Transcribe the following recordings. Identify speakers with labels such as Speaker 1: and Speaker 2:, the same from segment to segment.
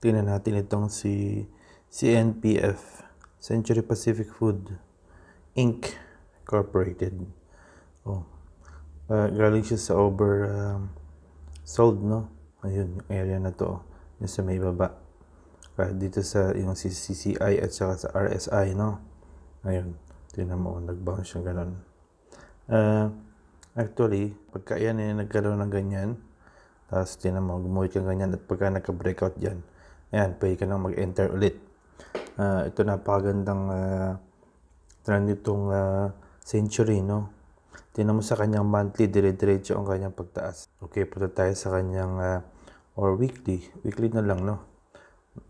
Speaker 1: tingnan natin itong si CNPF, Century Pacific Food Inc. Incorporated. Galing siya sa sold, no? Ayun, yung area na to, yung sa may baba. Kaya dito sa yung CCI at saka sa RSI, no? Ayun, tingnan mo, nag-bounce yung gano'n. Actually, pagka yan nagkaroon ng ganyan, tapos tingnan mo, gumuhit yung ganyan, at pagka nagka-breakout dyan, ayan, pwede ka nang mag-enter ulit. Ito napakagandang trend itong Century, no? Tingnan mo sa kanyang monthly, dire-diretso ang kanyang pagtaas. Okay, punta tayo sa kanyang or weekly na lang, no?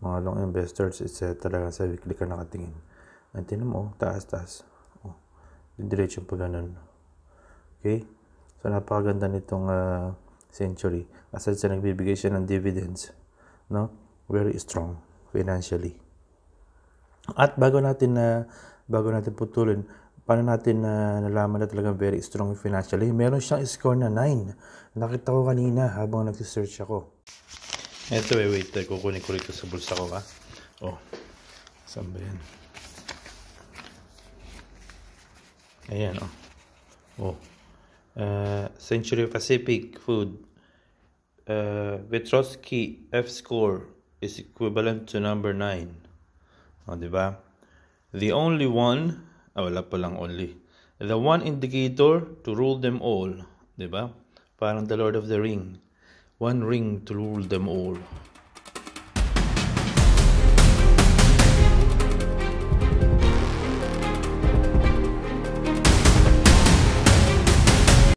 Speaker 1: Mga long investors, talaga sa weekly ka nakatingin. Tingnan mo, taas. Diretso pa ganun. Okay? So, napakaganda nitong Century. Aside sa nagbibigay siya ng dividends, no? Very strong financially. At bago natin putulin, paano natin nalaman na talagang very strong financially? Meron siyang score na 9. Nakita ko kanina habang nag-search ako. Eto, wait. Kukunin ko rito sa bulsa ko, ha? Saan ba yan? Ayan, Century Pacific Food. Petrosky F-score is equivalent to number 9. Diba? The only one, wala palang only. The one indicator to rule them all. Diba? Parang the Lord of the Ring. One ring to rule them all.